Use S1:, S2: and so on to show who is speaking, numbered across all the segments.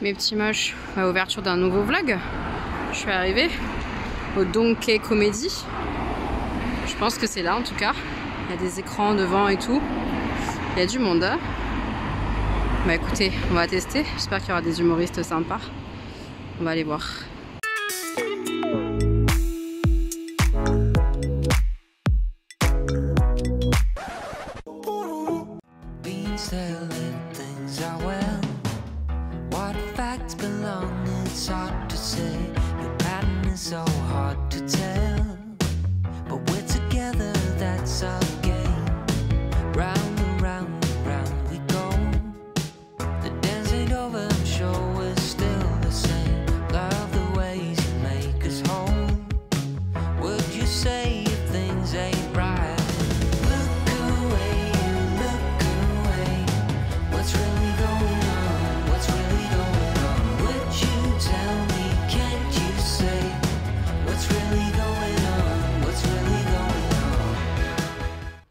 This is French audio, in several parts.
S1: Mes petits moches, à ouverture d'un nouveau vlog. Je suis arrivée au Donkey Comedy. Je pense que c'est là en tout cas. Il y a des écrans devant et tout. Il y a du monde. Bah écoutez, on va tester. J'espère qu'il y aura des humoristes sympas. On va aller voir.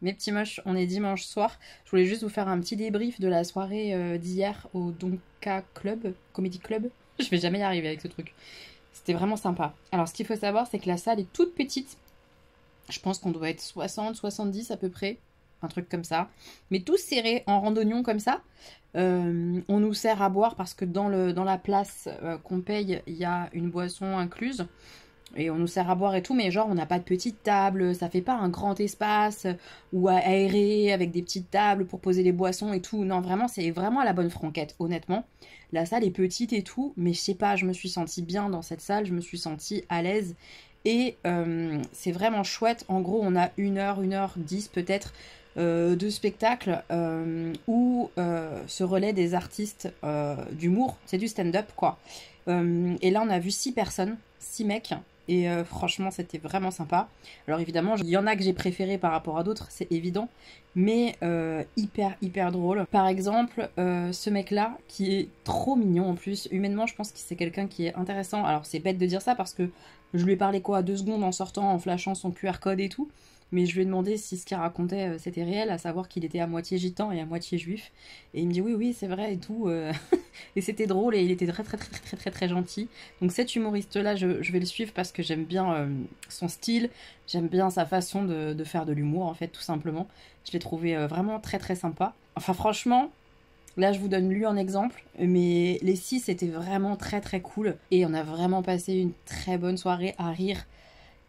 S1: Mes petits moches, on est dimanche soir. Je voulais juste vous faire un petit débrief de la soirée d'hier au Donka Club, Comedy Club. Je vais jamais y arriver avec ce truc. C'était vraiment sympa. Alors ce qu'il faut savoir, c'est que la salle est toute petite. Je pense qu'on doit être 60, 70 à peu près. Un truc comme ça. Mais tous serrés en randonnion comme ça. On nous sert à boire parce que dans la place qu'on paye, il y a une boisson incluse. Et on nous sert à boire et tout, mais genre on n'a pas de petite table, ça fait pas un grand espace ou aéré avec des petites tables pour poser les boissons et tout. Non, vraiment, c'est vraiment à la bonne franquette, honnêtement. La salle est petite et tout, mais je sais pas, je me suis sentie bien dans cette salle, je me suis sentie à l'aise. Et c'est vraiment chouette. En gros, on a 1h10 peut-être de spectacle où se relaient des artistes d'humour. C'est du stand-up, quoi. Et là, on a vu 6 personnes, 6 mecs. Et franchement, c'était vraiment sympa. Alors évidemment, il y en a que j'ai préféré par rapport à d'autres, c'est évident. Mais hyper drôle. Par exemple, ce mec-là, qui est trop mignon en plus. Humainement, je pense que c'est quelqu'un qui est intéressant. Alors c'est bête de dire ça parce que je lui ai parlé quoi, 2 secondes en sortant, en flashant son QR code et tout. Mais je lui ai demandé si ce qu'il racontait c'était réel, à savoir qu'il était à moitié gitan et à moitié juif. Et il me dit oui c'est vrai et tout. Et c'était drôle et il était très gentil. Donc cet humoriste-là, je vais le suivre parce que j'aime bien son style, j'aime bien sa façon de faire de l'humour en fait, tout simplement. Je l'ai trouvé vraiment très sympa. Enfin franchement, là je vous donne lui en exemple, mais les 6 c'était vraiment très cool. Et on a vraiment passé une très bonne soirée à rire.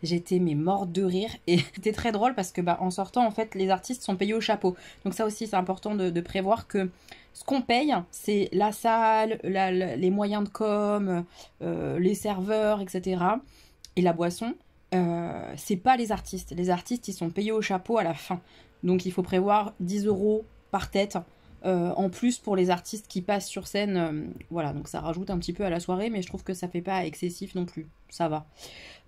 S1: J'étais morte de rire et c'était très drôle parce que en sortant en fait les artistes sont payés au chapeau. Donc ça aussi c'est important de prévoir que ce qu'on paye c'est la salle, les moyens de com, les serveurs, etc. Et la boisson, c'est pas les artistes. Les artistes ils sont payés au chapeau à la fin. Donc il faut prévoir 10 € par tête. En plus pour les artistes qui passent sur scène, voilà, donc ça rajoute un petit peu à la soirée, mais je trouve que ça fait pas excessif non plus, ça va.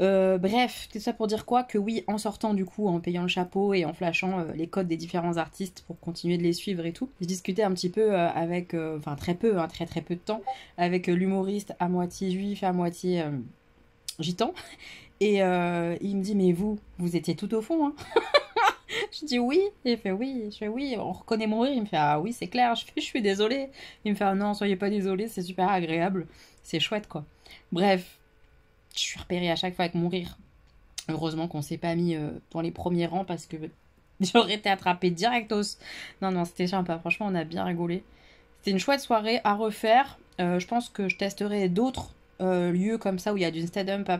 S1: Bref, c'est ça pour dire quoi, que oui, en sortant du coup, en payant le chapeau et en flashant les codes des différents artistes pour continuer de les suivre et tout, je discutais un petit peu avec, enfin très peu de temps, avec l'humoriste à moitié juif, à moitié gitan, et il me dit mais vous étiez tout au fond, hein. Je dis oui, et il fait oui, je fais oui, on reconnaît mon rire, il me fait ah oui c'est clair, je suis désolée, il me fait ah non soyez pas désolée, c'est super agréable, c'est chouette quoi. Bref, je suis repérée à chaque fois avec mon rire, heureusement qu'on s'est pas mis dans les premiers rangs parce que j'aurais été attrapée directos. Non c'était sympa, franchement on a bien rigolé, c'était une chouette soirée à refaire. Je pense que je testerai d'autres lieux comme ça où il y a du stand-up,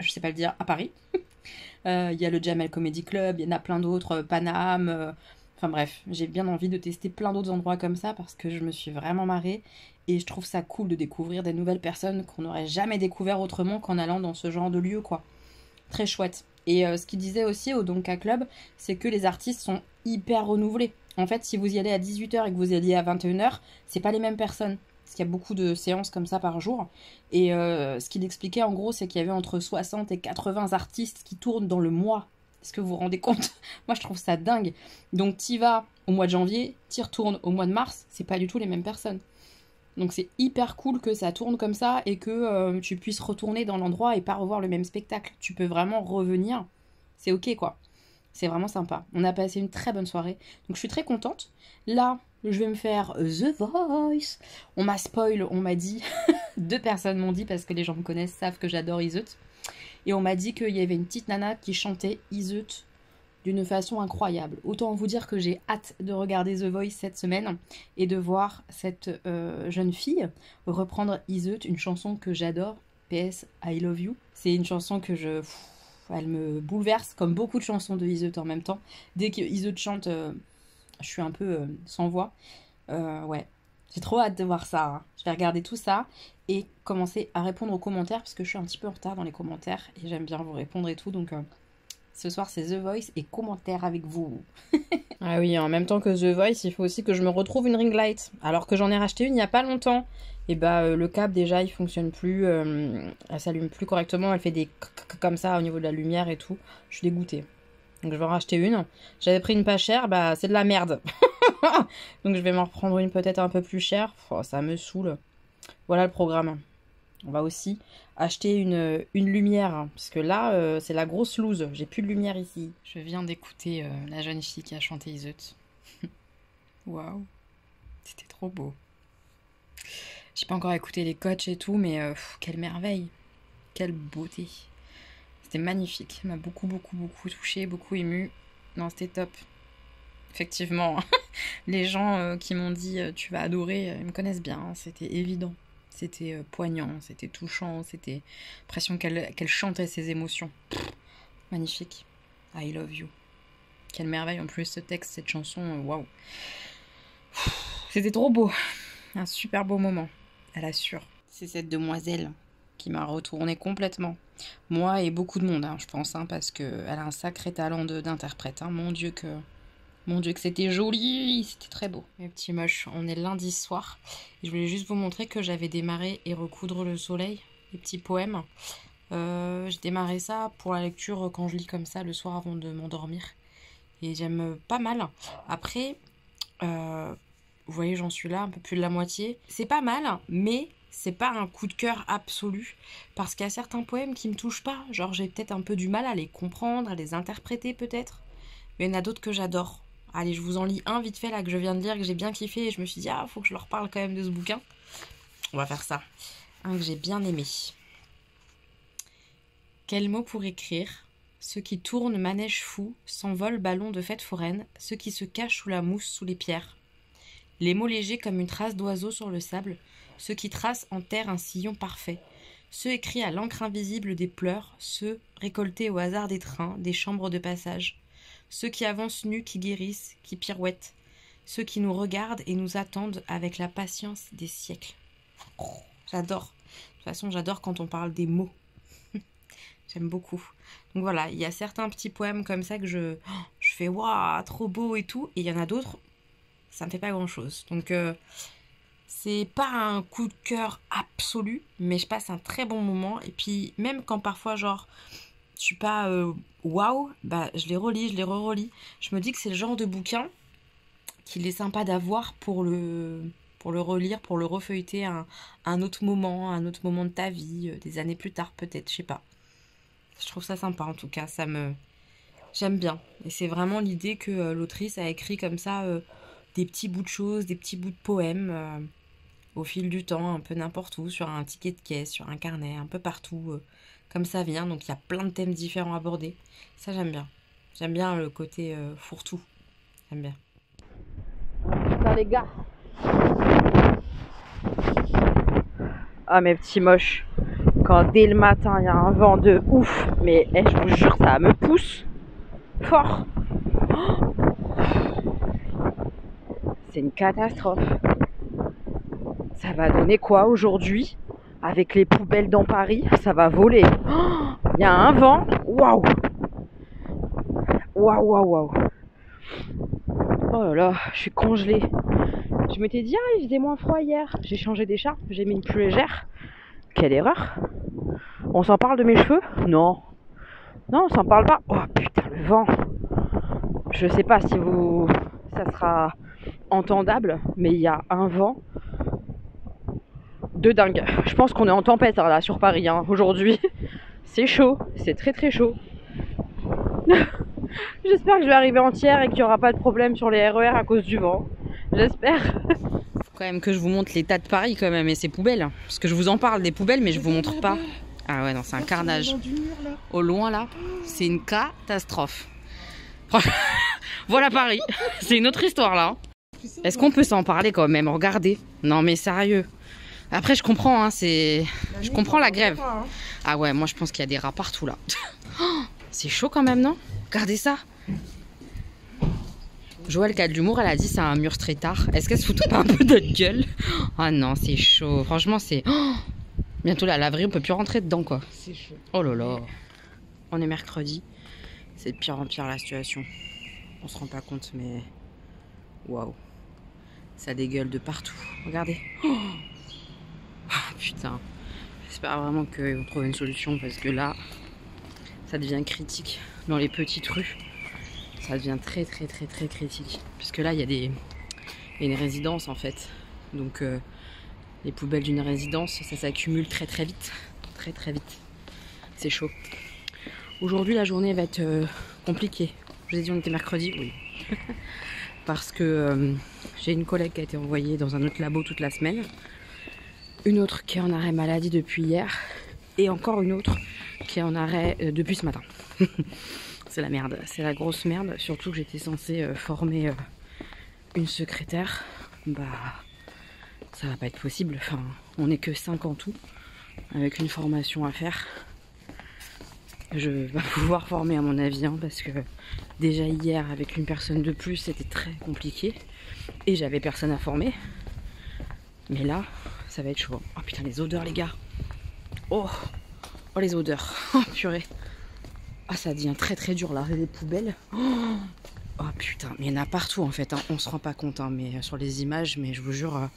S1: je sais pas le dire, à Paris. Il y a le Jamel Comedy Club, il y en a plein d'autres, Paname, enfin bref, j'ai bien envie de tester plein d'autres endroits comme ça parce que je me suis vraiment marrée et je trouve ça cool de découvrir des nouvelles personnes qu'on n'aurait jamais découvert autrement qu'en allant dans ce genre de lieu quoi. Très chouette. Et ce qu'il disait aussi au Donka Club, c'est que les artistes sont hyper renouvelés. En fait, si vous y allez à 18h et que vous y allez à 21h, c'est pas les mêmes personnes. Parce qu'il y a beaucoup de séances comme ça par jour. Et ce qu'il expliquait en gros, c'est qu'il y avait entre 60 et 80 artistes qui tournent dans le mois. Est-ce que vous vous rendez compte? Moi, je trouve ça dingue. Donc, t'y vas au mois de janvier, t'y retournes au mois de mars, c'est pas du tout les mêmes personnes. Donc, c'est hyper cool que ça tourne comme ça et que tu puisses retourner dans l'endroit et pas revoir le même spectacle. Tu peux vraiment revenir. C'est ok, quoi. C'est vraiment sympa. On a passé une très bonne soirée. Donc, je suis très contente. Là, je vais me faire The Voice. On m'a spoil, on m'a dit, 2 personnes m'ont dit, parce que les gens me connaissent, savent que j'adore Iseut. Et on m'a dit qu'il y avait une petite nana qui chantait Iseut d'une façon incroyable. Autant vous dire que j'ai hâte de regarder The Voice cette semaine et de voir cette jeune fille reprendre Iseut, une chanson que j'adore, PS I Love You. C'est une chanson que elle me bouleverse, comme beaucoup de chansons de Iseut en même temps. Dès que Iseut chante, je suis un peu sans voix. Ouais, j'ai trop hâte de voir ça. Hein. Je vais regarder tout ça et commencer à répondre aux commentaires parce que je suis un petit peu en retard dans les commentaires et j'aime bien vous répondre et tout. Donc ce soir c'est The Voice et commentaires avec vous. Ah oui, en même temps que The Voice, il faut aussi que je me retrouve une ring light. Alors que j'en ai racheté une il n'y a pas longtemps. Et bah le câble déjà il fonctionne plus, elle s'allume plus correctement, elle fait des comme ça au niveau de la lumière et tout. Je suis dégoûtée. Donc je vais en racheter une. J'avais pris une pas chère, bah c'est de la merde. Donc je vais m'en reprendre une peut-être un peu plus chère. Oh, ça me saoule. Voilà le programme. On va aussi acheter une lumière. Parce que là, c'est la grosse loose. J'ai plus de lumière ici. Je viens d'écouter la jeune fille qui a chanté Iseut. Waouh. C'était trop beau. J'ai pas encore écouté les coachs et tout, mais quelle merveille. Quelle beauté. C'était magnifique. Ça m'a beaucoup touché, beaucoup ému. Non, c'était top. Effectivement, les gens qui m'ont dit tu vas adorer, ils me connaissent bien. Hein. C'était évident. C'était poignant, c'était touchant, c'était l'impression qu'elle chantait ses émotions. Magnifique. I love you. Quelle merveille en plus ce texte, cette chanson, waouh. C'était trop beau. Un super beau moment, elle assure. C'est cette demoiselle qui m'a retourné complètement. Moi et beaucoup de monde, hein, je pense, hein, parce qu'elle a un sacré talent d'interprète. Hein. Mon Dieu que c'était joli, c'était très beau. Mes petits moches, on est lundi soir. Et je voulais juste vous montrer que j'avais démarré Et recoudre le soleil, les petits poèmes. J'ai démarré ça pour la lecture quand je lis comme ça le soir avant de m'endormir. Et j'aime pas mal. Après, vous voyez, j'en suis là, un peu plus de la moitié. C'est pas mal, mais c'est pas un coup de cœur absolu. Parce qu'il y a certains poèmes qui me touchent pas. Genre, j'ai peut-être un peu du mal à les comprendre, à les interpréter peut-être. Mais il y en a d'autres que j'adore. Allez, je vous en lis un vite fait là que je viens de lire, que j'ai bien kiffé. Et je me suis dit, faut que je leur parle quand même de ce bouquin. On va faire ça. Un que j'ai bien aimé. Quel mot pour écrire? Ceux qui tournent manège fou, s'envolent ballon de fête foraine, ceux qui se cachent sous la mousse, sous les pierres. Les mots légers comme une trace d'oiseau sur le sable, ceux qui tracent en terre un sillon parfait. Ceux écrits à l'encre invisible des pleurs, ceux récoltés au hasard des trains, des chambres de passage. Ceux qui avancent nus, qui guérissent, qui pirouettent. Ceux qui nous regardent et nous attendent avec la patience des siècles. Oh, j'adore. De toute façon, j'adore quand on parle des mots. J'aime beaucoup. Donc voilà, il y a certains petits poèmes comme ça que je fais waouh, trop beau et tout. Et il y en a d'autres, ça me fait pas grand-chose. Donc c'est pas un coup de cœur absolu, mais je passe un très bon moment. Et puis même quand parfois genre je suis pas waouh, bah je les relis, je les re-relis. Je me dis que c'est le genre de bouquin qu'il est sympa d'avoir pour le relire, pour le refeuilleter à un autre moment de ta vie, des années plus tard peut-être, je sais pas. Je trouve ça sympa en tout cas, j'aime bien. Et c'est vraiment l'idée que l'autrice a écrit comme ça des petits bouts de choses, des petits bouts de poèmes au fil du temps, un peu n'importe où, sur un ticket de caisse, sur un carnet, un peu partout, comme ça vient. Donc il y a plein de thèmes différents abordés. Ça j'aime bien. J'aime bien le côté fourre-tout. J'aime bien. Putain les gars. Ah mes petits moches. Quand dès le matin il y a un vent de ouf, mais je vous jure ça me pousse fort. C'est une catastrophe. Ça va donner quoi aujourd'hui? Avec les poubelles dans Paris, ça va voler. Il y a un vent. Waouh. Waouh, waouh, waouh. Oh là là, je suis congelée. Je m'étais dit, il faisait moins froid hier. J'ai changé d'écharpe, j'ai mis une plus légère. Quelle erreur. On s'en parle de mes cheveux? Non. Non, on s'en parle pas. Oh putain, le vent. Je sais pas si ça sera entendable, mais il y a un vent de dingue. Je pense qu'on est en tempête là sur Paris aujourd'hui. C'est chaud, c'est très très chaud. J'espère que je vais arriver entière et qu'il n'y aura pas de problème sur les RER à cause du vent. J'espère. Faut quand même que je vous montre l'état de Paris quand même et ses poubelles. Parce que je vous en parle des poubelles mais je vous montre pas. Ah ouais non c'est un carnage. Au loin là, c'est une catastrophe. Voilà Paris, c'est une autre histoire là. Est-ce qu'on peut s'en parler quand même? Regardez. Non mais sérieux. Après je comprends, hein, je comprends la grève. Ah ouais, moi je pense qu'il y a des rats partout là. C'est chaud quand même, non? Regardez ça. Joël qui a de l'humour, elle a dit c'est un mur street art. Est-ce qu'elle se fout pas un peu de notre gueule? Ah non, c'est chaud. Franchement, c'est... Bientôt la laverie, on peut plus rentrer dedans quoi. C'est chaud. Oh là là. On est mercredi. C'est de pire en pire la situation. On se rend pas compte mais... Waouh. Ça dégueule de partout. Regardez. Oh putain. J'espère vraiment qu'ils vont trouver une solution parce que là, ça devient critique. Dans les petites rues, ça devient très critique. Parce que là, il y a une résidence en fait. Donc les poubelles d'une résidence, ça s'accumule très vite. Très vite. C'est chaud. Aujourd'hui, la journée va être compliquée. Je vous ai dit, on était mercredi, oui. Parce que j'ai une collègue qui a été envoyée dans un autre labo toute la semaine. Une autre qui est en arrêt maladie depuis hier. Et encore une autre qui est en arrêt depuis ce matin. C'est la merde, c'est la grosse merde. Surtout que j'étais censée former une secrétaire. Bah, ça va pas être possible. Enfin, on n'est que 5 en tout, avec une formation à faire. Je vais pas pouvoir former à mon avis, hein, parce que déjà hier, avec une personne de plus, c'était très compliqué. Et j'avais personne à former. Mais là, ça va être chaud. Oh putain, les odeurs, les gars. Oh les odeurs. Oh purée. Ah, ça devient très dur là, les poubelles. Oh putain, mais il y en a partout en fait, hein. On se rend pas compte, hein, mais sur les images, mais je vous jure,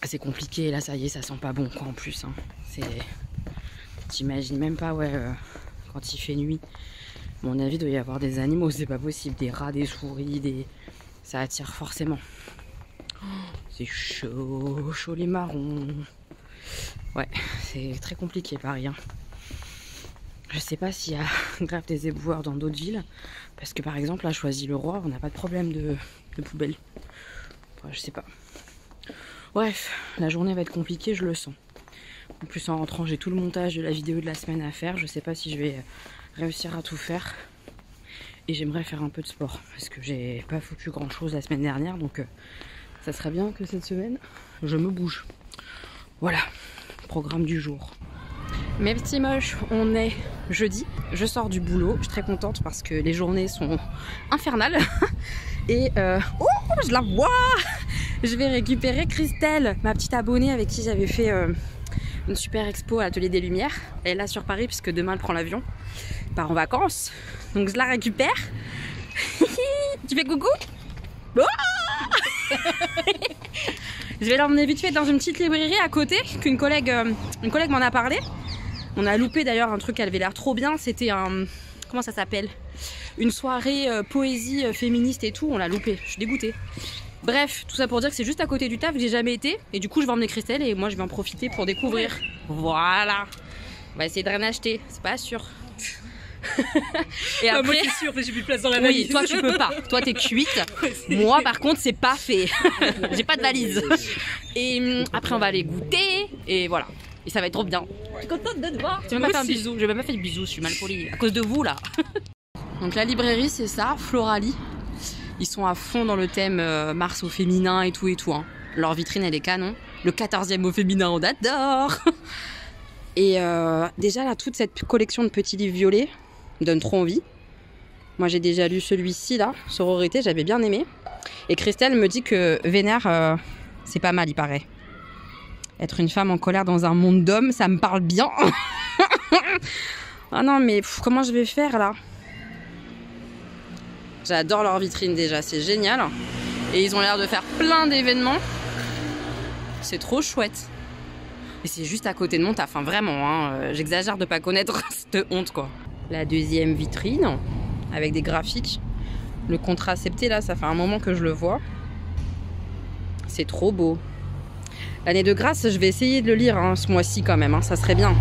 S1: c'est compliqué. Là, ça y est, ça sent pas bon quoi en plus. Hein. T'imagines même pas, ouais, quand il fait nuit. À mon avis, il doit y avoir des animaux, c'est pas possible. Des rats, des souris, ça attire forcément. C'est chaud les marrons. Ouais, c'est très compliqué Paris. Hein. Je sais pas s'il y a grave des éboueurs dans d'autres villes. Parce que par exemple, à Choisy-le-Roi, on n'a pas de problème de poubelle. Enfin, je sais pas. Bref, la journée va être compliquée, je le sens. En plus, en rentrant, j'ai tout le montage de la vidéo de la semaine à faire. Je sais pas si je vais réussir à tout faire. Et j'aimerais faire un peu de sport. Parce que j'ai pas foutu grand chose la semaine dernière. Donc, ça serait bien que cette semaine, je me bouge. Voilà, programme du jour. Mes petits moches, on est jeudi, je sors du boulot, je suis très contente parce que les journées sont infernales. Et oh, je la vois. Je vais récupérer Christelle, ma petite abonnée avec qui j'avais fait une super expo à l'Atelier des Lumières. Elle est là sur Paris puisque demain elle prend l'avion, part en vacances. Donc je la récupère. Tu fais coucou? Oh. Je vais l'emmener vite fait dans une petite librairie à côté qu'une collègue m'en a parlé. On a loupé d'ailleurs un truc qui avait l'air trop bien. C'était un... Comment ça s'appelle? Une soirée poésie féministe et tout. On l'a loupé. Je suis dégoûtée. Bref, tout ça pour dire que c'est juste à côté du taf que j'ai jamais été. Et du coup, je vais emmener Christelle et moi, je vais en profiter pour découvrir. Voilà. On va essayer de rien acheter. C'est pas sûr. Et après...
S2: moi, je suis sûre, j'ai plus de place dans la valise.
S1: Oui, toi, tu peux pas. Toi, t'es cuite. Moi, par contre, c'est pas fait. J'ai pas de valise. Et après, on va aller goûter. Et voilà. Et ça va être trop bien. Je suis contente de te voir. Tu m'as même pas fait un bisou. J'ai même pas fait de bisou. Je suis mal polie. À cause de vous, là. Donc, la librairie, c'est ça. Floralie. Ils sont à fond dans le thème Mars au féminin et tout. Hein. Leur vitrine, elle est canon. Le 14e au féminin, on adore. Et déjà, là, toute cette collection de petits livres violets me donne trop envie. Moi, j'ai déjà lu celui-ci, là. Sororité, j'avais bien aimé. Et Christelle me dit que Vénère, c'est pas mal, il paraît. Être une femme en colère dans un monde d'hommes, ça me parle bien. Ah non, mais comment je vais faire, là? J'adore leur vitrine, déjà. C'est génial. Et ils ont l'air de faire plein d'événements. C'est trop chouette. Et c'est juste à côté de mon taf, hein, vraiment. Hein, j'exagère de pas connaître cette honte, quoi. La deuxième vitrine, avec des graphiques. Le contracepté, là, ça fait un moment que je le vois. C'est trop beau. L'année de grâce, je vais essayer de le lire hein, ce mois-ci quand même. Hein, ça serait bien.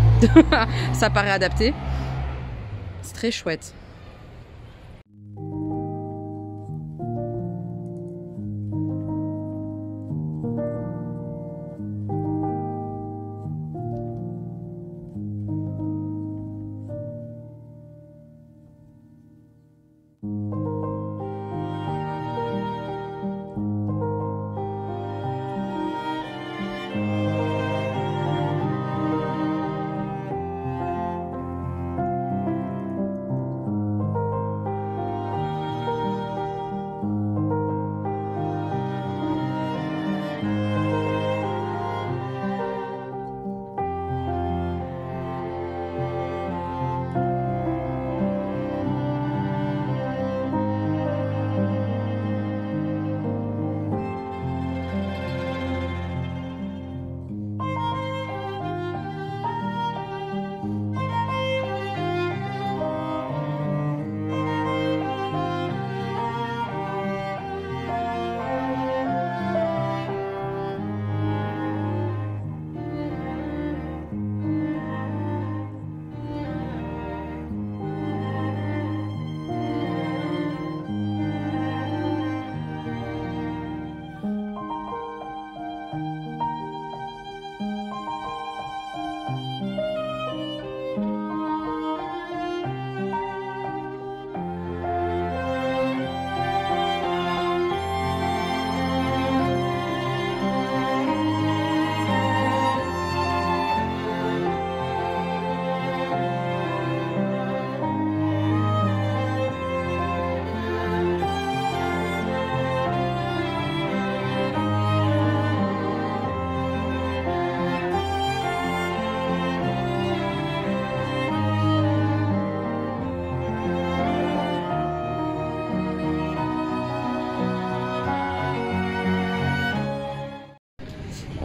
S1: Ça paraît adapté. C'est très chouette.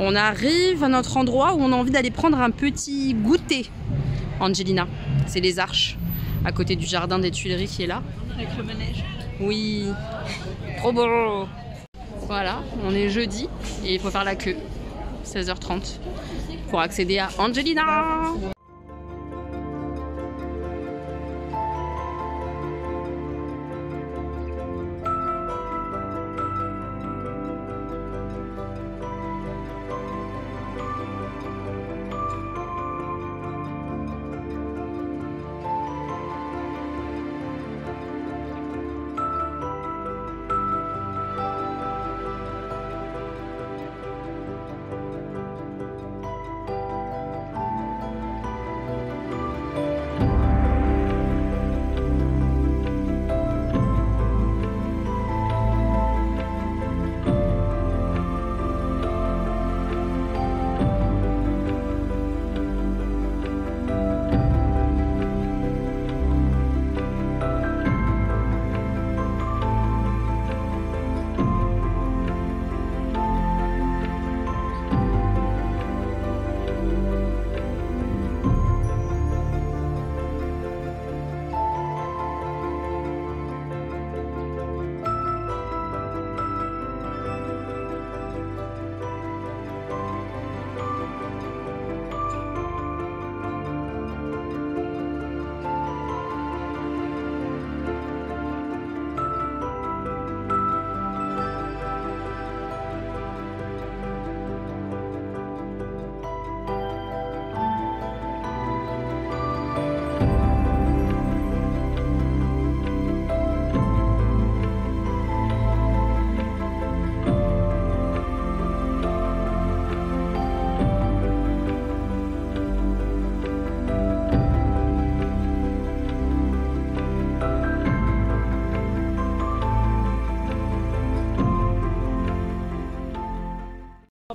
S1: On arrive à notre endroit où on a envie d'aller prendre un petit goûter. Angelina, c'est les Arches, à côté du jardin des Tuileries qui est là.
S2: Avec le manège.
S1: Oui, trop beau. Voilà, on est jeudi et il faut faire la queue, 16h30, pour accéder à Angelina.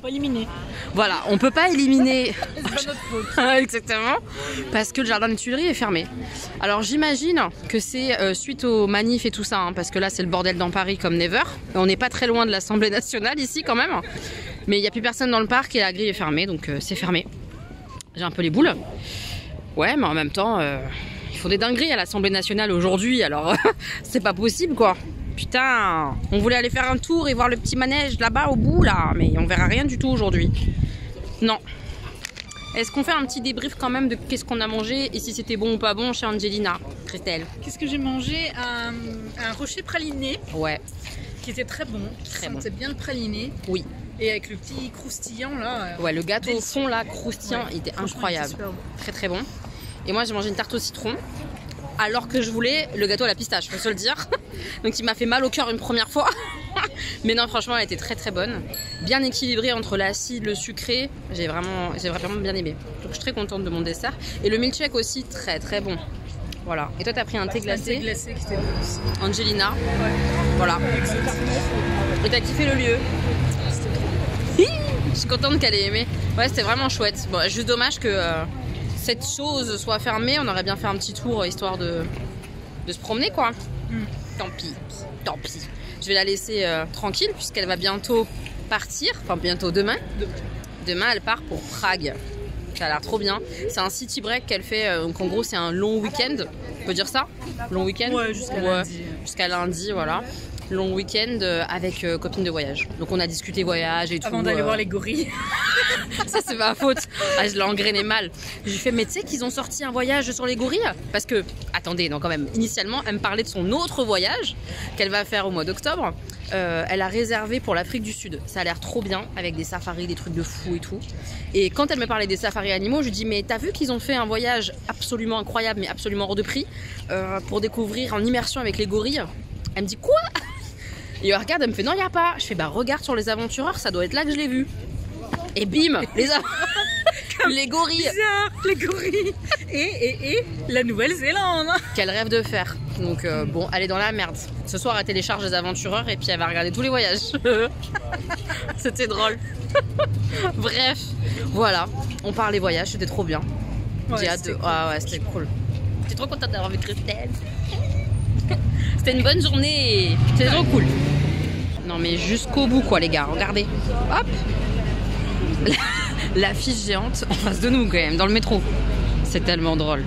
S2: Pas éliminer.
S1: Voilà, on peut pas éliminer.
S2: C'est pas notre faute.
S1: Exactement, parce que le jardin des Tuileries est fermé. Alors j'imagine que c'est suite aux manifs et tout ça, hein, parce que là c'est le bordel dans Paris comme never. On n'est pas très loin de l'Assemblée nationale ici quand même, mais il n'y a plus personne dans le parc et la grille est fermée, donc c'est fermé. J'ai un peu les boules. Ouais, mais en même temps, il faut des dingueries à l'Assemblée nationale aujourd'hui, alors c'est pas possible quoi. Putain, on voulait aller faire un tour et voir le petit manège là-bas au bout là, mais on verra rien du tout aujourd'hui. Non. Est-ce qu'on fait un petit débrief quand même de qu'est-ce qu'on a mangé et si c'était bon ou pas bon chez Angelina, Christelle?
S2: Qu'est-ce que j'ai mangé? Un rocher praliné.
S1: Ouais.
S2: Qui était très bon.
S1: Très bon.
S2: C'est bien le praliné.
S1: Oui.
S2: Et avec le petit croustillant là.
S1: Ouais, le gâteau au
S2: délicieux.
S1: fond là, croustillant,
S2: Ouais,
S1: il était
S2: franchement,
S1: incroyable.
S2: il était super bon.
S1: Très très bon. Et moi j'ai mangé une tarte au citron. Alors que je voulais le gâteau à la pistache, faut se le dire. Donc il m'a fait mal au cœur une première fois. Mais non, franchement, elle était très très bonne. Bien équilibrée entre l'acide, le sucré. J'ai vraiment bien aimé. Donc je suis très contente de mon dessert. Et le milkshake aussi, très très bon. Voilà. Et toi, t'as pris un thé glacé.
S2: Un thé glacé qui était bon aussi.
S1: Angelina.
S2: Ouais.
S1: Voilà. Et t'as kiffé le lieu. Je suis contente qu'elle ait aimé. Ouais, c'était vraiment chouette. Bon, juste dommage que cette chose soit fermée. On aurait bien fait un petit tour histoire de se promener quoi. Tant pis, tant pis. Je vais la laisser tranquille puisqu'elle va bientôt partir. Enfin bientôt demain. Demain elle part pour Prague. Ça a l'air trop bien. C'est un city break qu'elle fait. Donc en gros c'est un long week-end. On peut dire ça? Long week-end?
S2: Ouais, jusqu'à lundi.
S1: Jusqu'à lundi, voilà. Long week-end avec copine de voyage. Donc on a discuté voyage et tout.
S2: Avant d'aller voir les gorilles.
S1: Ça c'est ma faute. Ah, je l'ai engrainé mal. J'ai fait mais tu sais qu'ils ont sorti un voyage sur les gorilles? Parce que, attendez, non quand même, initialement elle me parlait de son autre voyage qu'elle va faire au mois d'octobre. Elle a réservé pour l'Afrique du Sud. Ça a l'air trop bien avec des safaris, des trucs de fou et tout. Et quand elle me parlait des safaris animaux, je lui dis mais t'as vu qu'ils ont fait un voyage absolument incroyable mais absolument hors de prix pour découvrir en immersion avec les gorilles? Elle me dit quoi? Et elle regarde, elle me fait non, il n'y a pas. Je fais bah regarde sur les aventureurs, ça doit être là que je l'ai vu. Et bim, les gorilles.
S2: Bizarre, les gorilles. Et la Nouvelle-Zélande.
S1: Qu'elle rêve de faire. Donc bon, elle est dans la merde. Ce soir, elle télécharge les aventureurs et puis elle va regarder tous les voyages. C'était drôle. Bref, voilà. On parle des voyages, c'était trop bien.
S2: Ouais,
S1: J'ai hâte de... Ah ouais, c'était cool. J'étais trop contente d'avoir vu Christelle. C'était une bonne journée. C'était trop cool. Non mais jusqu'au bout quoi les gars, regardez. Hop. l'affiche géante en face de nous quand même, dans le métro. C'est tellement drôle.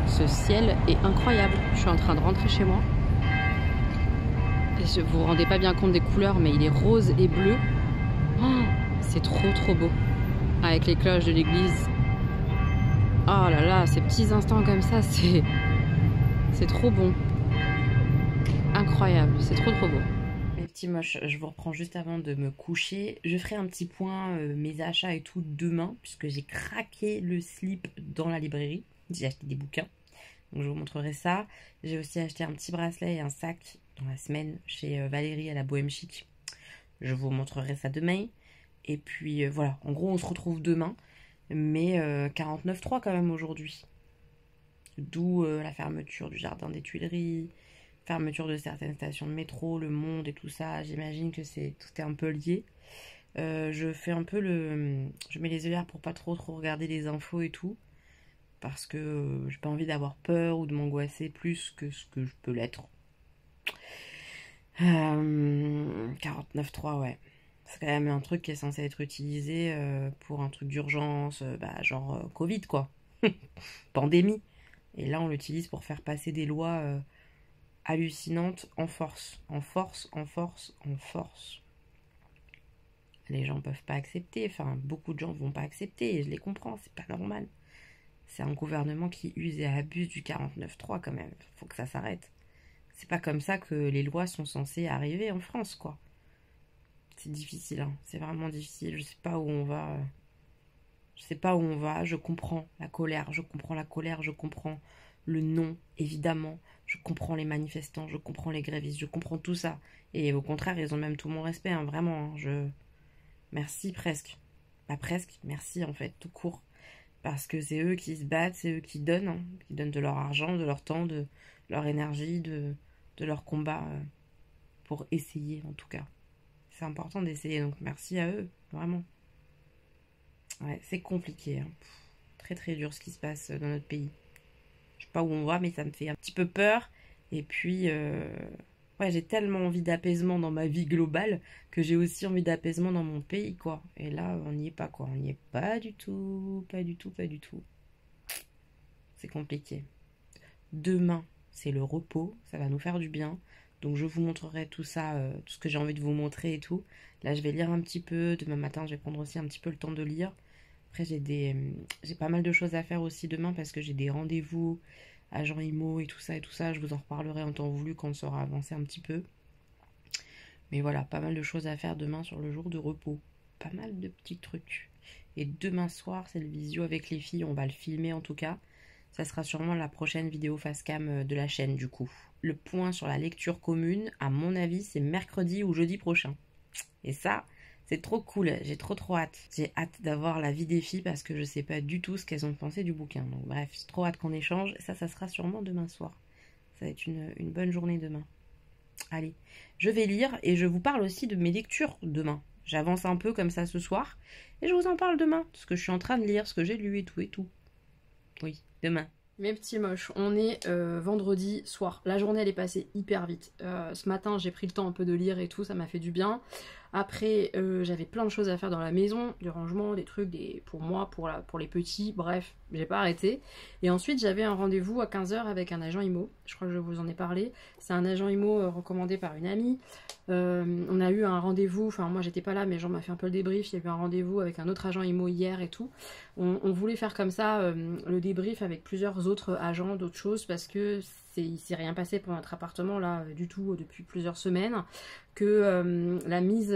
S1: Ce ciel est incroyable. Je suis en train de rentrer chez moi. Et vous vous rendez pas bien compte des couleurs, mais il est rose et bleu. Oh, c'est trop beau. Avec les cloches de l'église. Oh là là, ces petits instants comme ça, c'est trop bon. Incroyable, c'est trop beau. Mes petits moches, je vous reprends juste avant de me coucher. Je ferai un petit point, mes achats et tout demain, puisque j'ai craqué le slip dans la librairie. J'ai acheté des bouquins, donc je vous montrerai ça. J'ai aussi acheté un petit bracelet et un sac dans la semaine chez Valérie à la Bohème Chic. Je vous montrerai ça demain. Et puis voilà, en gros on se retrouve demain, mais 49.3 quand même aujourd'hui. D'où la fermeture du jardin des Tuileries, fermeture de certaines stations de métro, le monde et tout ça. J'imagine que tout est un peu lié. Je fais un peu je mets les œillères pour pas trop regarder les infos et tout. Parce que j'ai pas envie d'avoir peur ou de m'angoisser plus que ce que je peux l'être. 49.3, ouais. C'est quand même un truc qui est censé être utilisé pour un truc d'urgence, genre Covid, quoi. Pandémie. Et là, on l'utilise pour faire passer des lois hallucinantes en force. En force. Les gens peuvent pas accepter. Enfin, beaucoup de gens vont pas accepter. Et je les comprends, c'est pas normal. C'est un gouvernement qui use et abuse du 49.3 quand même. Faut que ça s'arrête. C'est pas comme ça que les lois sont censées arriver en France, quoi. C'est difficile, hein. C'est vraiment difficile. Je sais pas où on va. Je comprends la colère. Je comprends le non, évidemment. Je comprends les manifestants. Je comprends les grévistes. Je comprends tout ça. Et au contraire, ils ont même tout mon respect, hein, vraiment. Hein. Merci presque. Pas presque, merci en fait, tout court. Parce que c'est eux qui se battent, c'est eux qui donnent. Hein. Qui donnent de leur argent, de leur temps, de leur énergie, de leur combat. Pour essayer, en tout cas. C'est important d'essayer, donc merci à eux, vraiment. Ouais, c'est compliqué. Hein. Très dur ce qui se passe dans notre pays. Je sais pas où on va, mais ça me fait un petit peu peur. Et puis, ouais, j'ai tellement envie d'apaisement dans ma vie globale que j'ai aussi envie d'apaisement dans mon pays, quoi. Et là, on n'y est pas, quoi. On n'y est pas du tout. Pas du tout. C'est compliqué. Demain, c'est le repos. Ça va nous faire du bien. Donc je vous montrerai tout ça, tout ce que j'ai envie de vous montrer et tout. Là, je vais lire un petit peu. Demain matin, je vais prendre aussi un petit peu le temps de lire. Après, j'ai pas mal de choses à faire aussi demain parce que j'ai des rendez-vous, agent IMO et tout ça. Je vous en reparlerai en temps voulu quand ça aura avancé un petit peu. Mais voilà, pas mal de choses à faire demain sur le jour de repos. Pas mal de petits trucs. Et demain soir, c'est le visio avec les filles. On va le filmer en tout cas. Ça sera sûrement la prochaine vidéo face cam de la chaîne du coup. Le point sur la lecture commune, à mon avis, c'est mercredi ou jeudi prochain. Et ça, c'est trop cool. J'ai trop hâte. J'ai hâte d'avoir l'avis des filles parce que je sais pas du tout ce qu'elles ont pensé du bouquin. Donc bref, j'ai trop hâte qu'on échange. Ça sera sûrement demain soir. Ça va être une bonne journée demain. Allez, je vais lire et je vous parle aussi de mes lectures demain. J'avance un peu comme ça ce soir et je vous en parle demain. Ce que je suis en train de lire, ce que j'ai lu et tout. Oui, demain. Mes petits moches, on est vendredi soir. La journée elle est passée hyper vite. Ce matin j'ai pris le temps un peu de lire et tout, ça m'a fait du bien. Après j'avais plein de choses à faire dans la maison, du rangement, des trucs pour moi, pour les petits, bref, j'ai pas arrêté. Et ensuite j'avais un rendez-vous à 15h avec un agent IMO, je crois que je vous en ai parlé. C'est un agent IMO recommandé par une amie. On a eu un rendez-vous, enfin moi j'étais pas là mais Jean m'a fait un peu le débrief, il y a eu un rendez-vous avec un autre agent IMO hier et tout. On voulait faire comme ça le débrief avec plusieurs autres agents d'autres choses parce que il s'est rien passé pour notre appartement là du tout depuis plusieurs semaines, que la mise,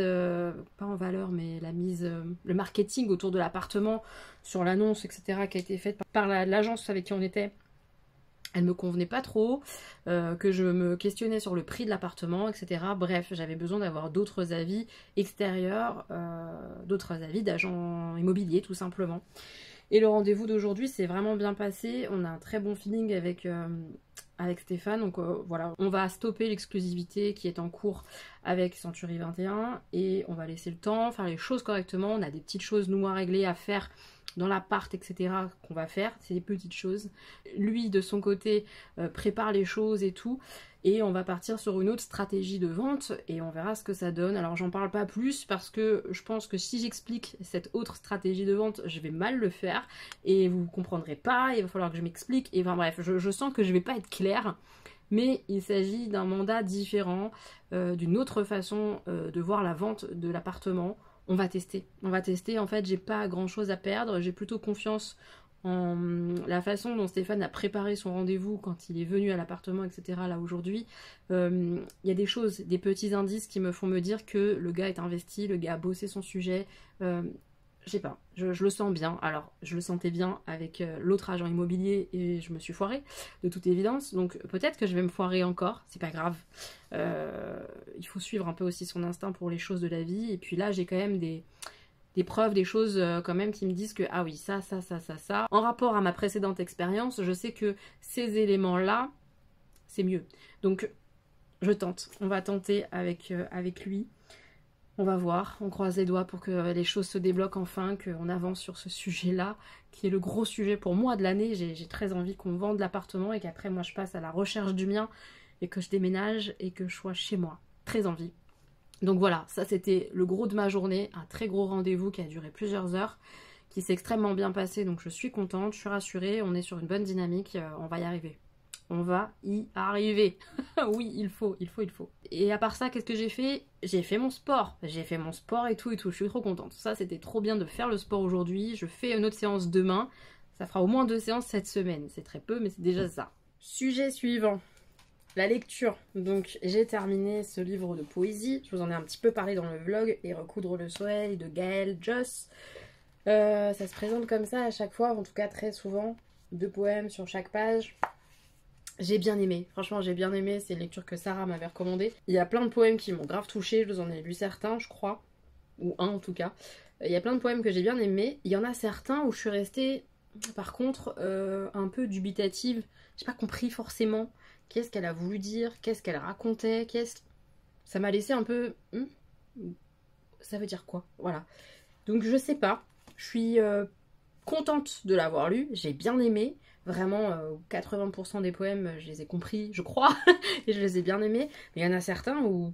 S1: pas en valeur mais la mise, le marketing autour de l'appartement sur l'annonce etc qui a été faite par l'agence avec qui on était, elle me convenait pas trop, que je me questionnais sur le prix de l'appartement, etc. Bref, j'avais besoin d'avoir d'autres avis extérieurs, d'autres avis d'agents immobiliers tout simplement. Et le rendez-vous d'aujourd'hui s'est vraiment bien passé, on a un très bon feeling avec Stéphane, donc voilà, on va stopper l'exclusivité qui est en cours avec Century 21 et on va laisser le temps, faire les choses correctement, on a des petites choses nous à régler, à faire dans l'appart, etc. qu'on va faire, c'est des petites choses. Lui, de son côté, prépare les choses et tout. et on va partir sur une autre stratégie de vente et on verra ce que ça donne. Alors j'en parle pas plus parce que je pense que si j'explique cette autre stratégie de vente, je vais mal le faire et vous comprendrez pas, il va falloir que je m'explique, et enfin bref, je sens que je vais pas être claire, mais il s'agit d'un mandat différent, d'une autre façon de voir la vente de l'appartement. On va tester, en fait j'ai pas grand chose à perdre, j'ai plutôt confiance en la façon dont Stéphane a préparé son rendez-vous quand il est venu à l'appartement, etc. Là aujourd'hui, il y a des choses, des petits indices qui me font me dire que le gars est investi, le gars a bossé son sujet. Je sais pas, je le sens bien. Alors, je le sentais bien avec l'autre agent immobilier et je me suis foirée, de toute évidence. Donc, peut-être que je vais me foirer encore, c'est pas grave. Il faut suivre un peu aussi son instinct pour les choses de la vie. Et puis là, j'ai quand même des preuves, des choses quand même qui me disent que, ah oui, ça. En rapport à ma précédente expérience, je sais que ces éléments-là, c'est mieux. Donc, je tente. On va tenter avec lui. On va voir, on croise les doigts pour que les choses se débloquent enfin, qu'on avance sur ce sujet-là, qui est le gros sujet pour moi de l'année. J'ai très envie qu'on vende l'appartement et qu'après moi je passe à la recherche du mien et que je déménage et que je sois chez moi. Très envie. Donc voilà, ça c'était le gros de ma journée, un très gros rendez-vous qui a duré plusieurs heures, qui s'est extrêmement bien passé, donc je suis contente, je suis rassurée, on est sur une bonne dynamique, on va y arriver. On va y arriver. Oui, il faut. Et à part ça, qu'est-ce que j'ai fait? J'ai fait mon sport. Et tout. Je suis trop contente. Ça, c'était trop bien de faire le sport aujourd'hui. Je fais une autre séance demain. Ça fera au moins 2 séances cette semaine. C'est très peu, mais c'est déjà ça. Sujet suivant. La lecture. Donc, j'ai terminé ce livre de poésie. Je vous en ai un petit peu parlé dans le vlog. Et recoudre le soleil de Gaël Joss. Ça se présente comme ça à chaque fois. En tout cas, très souvent. 2 poèmes sur chaque page. J'ai bien aimé, franchement j'ai bien aimé, c'est une lecture que Sarah m'avait recommandée. Il y a plein de poèmes qui m'ont grave touchée, je vous en ai lu certains je crois, ou un en tout cas. Il y a plein de poèmes que j'ai bien aimés, il y en a certains où je suis restée par contre un peu dubitative, j'ai pas compris forcément qu'est-ce qu'elle a voulu dire, qu'est-ce qu'elle racontait, ça m'a laissé un peu... ça veut dire quoi? Voilà. Donc je sais pas, je suis contente de l'avoir lu, j'ai bien aimé. Vraiment, 80% des poèmes, je les ai compris, je crois, et je les ai bien aimés. Mais il y en a certains où,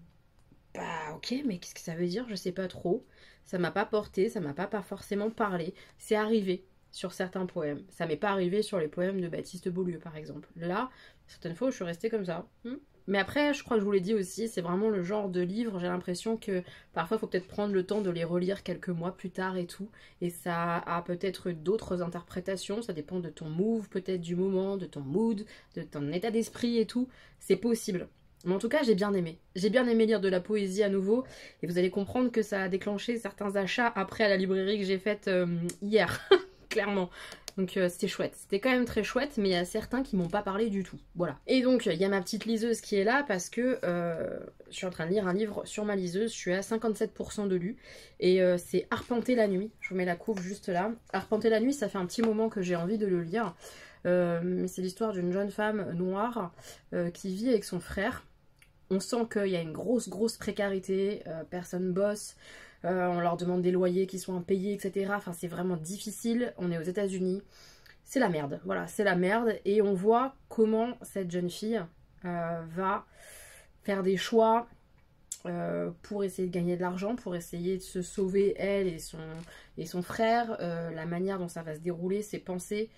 S1: bah ok, mais qu'est-ce que ça veut dire? Je sais pas trop. Ça m'a pas porté, ça m'a pas forcément parlé. C'est arrivé sur certains poèmes. Ça m'est pas arrivé sur les poèmes de Baptiste Beaulieu, par exemple. Là, certaines fois, je suis restée comme ça. Mais après, je crois que je vous l'ai dit aussi, c'est vraiment le genre de livre, j'ai l'impression que parfois il faut peut-être prendre le temps de les relire quelques mois plus tard et tout, et ça a peut-être d'autres interprétations, ça dépend de ton move, peut-être du moment, de ton mood, de ton état d'esprit et tout, c'est possible. Mais en tout cas, j'ai bien aimé. J'ai bien aimé lire de la poésie à nouveau, et vous allez comprendre que ça a déclenché certains achats après à la librairie que j'ai faite hier, clairement. Donc c'était chouette, c'était quand même très chouette, mais il y a certains qui m'ont pas parlé du tout, voilà. Et donc il y a ma petite liseuse qui est là parce que je suis en train de lire un livre sur ma liseuse, je suis à 57% de lu, et c'est Arpenter la nuit, je vous mets la couve juste là. Arpenter la nuit, ça fait un petit moment que j'ai envie de le lire, c'est l'histoire d'une jeune femme noire qui vit avec son frère. On sent qu'il y a une grosse précarité, personne bosse, on leur demande des loyers qui sont impayés, etc. Enfin, c'est vraiment difficile. On est aux États-Unis. C'est la merde. Voilà, c'est la merde. Et on voit comment cette jeune fille va faire des choix pour essayer de gagner de l'argent, pour essayer de se sauver elle et son frère. La manière dont ça va se dérouler, ses pensées,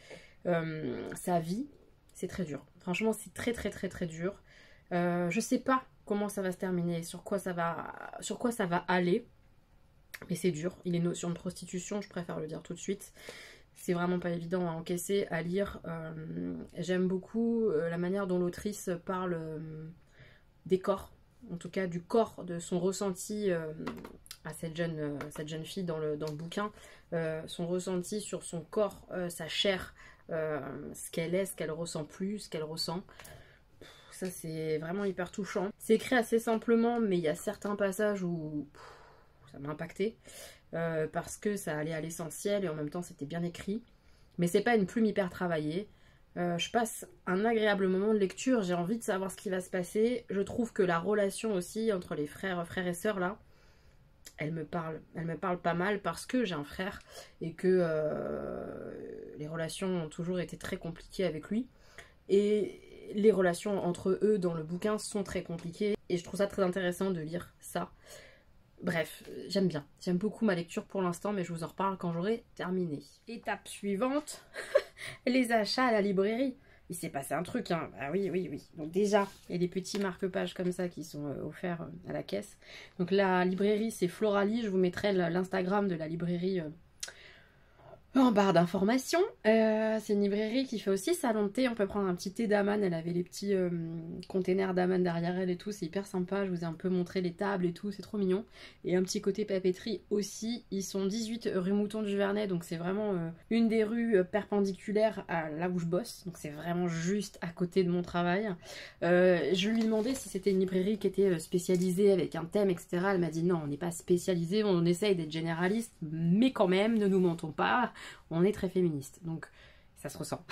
S1: sa vie. C'est très dur. Franchement, c'est très dur. Je sais pas comment ça va se terminer, sur quoi ça va aller. Mais c'est dur, il est notion de prostitution, je préfère le dire tout de suite. C'est vraiment pas évident à encaisser, à lire. J'aime beaucoup la manière dont l'autrice parle des corps, en tout cas du corps, de son ressenti à cette jeune fille dans le bouquin. Son ressenti sur son corps, sa chair, ce qu'elle est, ce qu'elle ressent plus, ce qu'elle ressent. Ça c'est vraiment hyper touchant. C'est écrit assez simplement, mais il y a certains passages où... ça m'a impacté parce que ça allait à l'essentiel et en même temps c'était bien écrit, mais c'est pas une plume hyper travaillée. Je passe un agréable moment de lecture, j'ai envie de savoir ce qui va se passer. Je trouve que la relation aussi entre les frères et sœurs là, elle me parle pas mal parce que j'ai un frère et que les relations ont toujours été très compliquées avec lui, et les relations entre eux dans le bouquin sont très compliquées et je trouve ça très intéressant de lire ça. Bref, j'aime bien. J'aime beaucoup ma lecture pour l'instant, mais je vous en reparle quand j'aurai terminé. Étape suivante, les achats à la librairie. Il s'est passé un truc, hein. Ah oui. Donc déjà, il y a des petits marque-pages comme ça qui sont offerts à la caisse. Donc la librairie, c'est Florali. Je vous mettrai l'Instagram de la librairie en barre d'informations. C'est une librairie qui fait aussi salon de thé. On peut prendre un petit thé d'Aman. Elle avait les petits containers d'Aman derrière elle et tout. C'est hyper sympa. Je vous ai un peu montré les tables et tout. C'est trop mignon. Et un petit côté papeterie aussi. Ils sont 18 rue Mouton du Vernet. Donc c'est vraiment une des rues perpendiculaires à là où je bosse. Donc c'est vraiment juste à côté de mon travail. Je lui ai demandé si c'était une librairie qui était spécialisée avec un thème, etc. Elle m'a dit non, on n'est pas spécialisé. On essaye d'être généraliste. Mais quand même, ne nous mentons pas. On est très féministe, donc ça se ressent.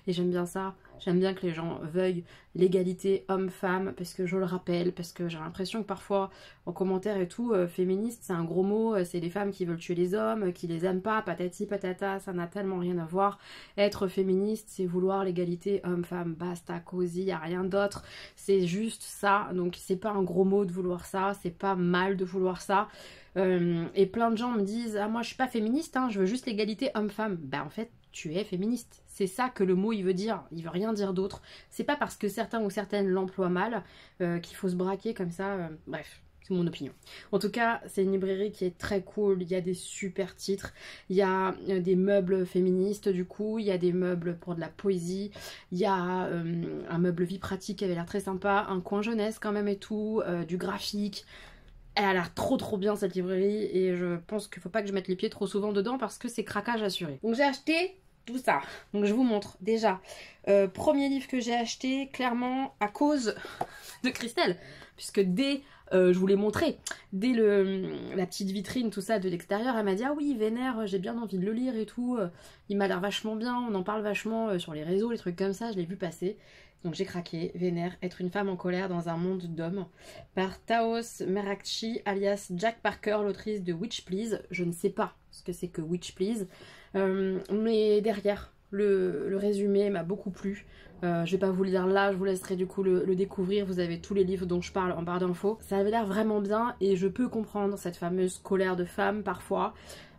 S1: Et j'aime bien ça, j'aime bien que les gens veuillent l'égalité homme-femme, parce que je le rappelle, parce que j'ai l'impression que parfois, en commentaire et tout, féministe c'est un gros mot, c'est les femmes qui veulent tuer les hommes, qui les aiment pas, patati patata, ça n'a tellement rien à voir. Être féministe, c'est vouloir l'égalité homme-femme, basta, cosy, y a rien d'autre, c'est juste ça, donc c'est pas un gros mot de vouloir ça, c'est pas mal de vouloir ça. Et plein de gens me disent ah moi je suis pas féministe, hein, je veux juste l'égalité homme-femme. Bah en fait tu es féministe, c'est ça que le mot il veut dire, il veut rien dire d'autre. C'est pas parce que certains ou certaines l'emploient mal qu'il faut se braquer comme ça, bref. C'est mon opinion. En tout cas, c'est une librairie qui est très cool. Il y a des super titres. Il y a des meubles féministes, du coup. Il y a des meubles pour de la poésie. Il y a un meuble vie pratique qui avait l'air très sympa. Un coin jeunesse quand même et tout. Du graphique. Elle a l'air trop bien cette librairie et je pense qu'il faut pas que je mette les pieds trop souvent dedans parce que c'est craquage assuré. Donc j'ai acheté tout ça. Donc je vous montre déjà. Premier livre que j'ai acheté clairement à cause de Christelle. Puisque dès, je vous l'ai montré, dès la petite vitrine, tout ça de l'extérieur, elle m'a dit ah oui Vénère, j'ai bien envie de le lire et tout. Il m'a l'air vachement bien, on en parle vachement sur les réseaux, les trucs comme ça, je l'ai vu passer. Donc j'ai craqué, Vénère, être une femme en colère dans un monde d'hommes, par Taos Merakchi, alias Jack Parker, l'autrice de Witch Please. Je ne sais pas ce que c'est que Witch Please, mais derrière, le résumé m'a beaucoup plu. Je vais pas vous le lire là, je vous laisserai du coup le découvrir, vous avez tous les livres dont je parle en barre d'infos. Ça avait l'air vraiment bien et je peux comprendre cette fameuse colère de femme parfois.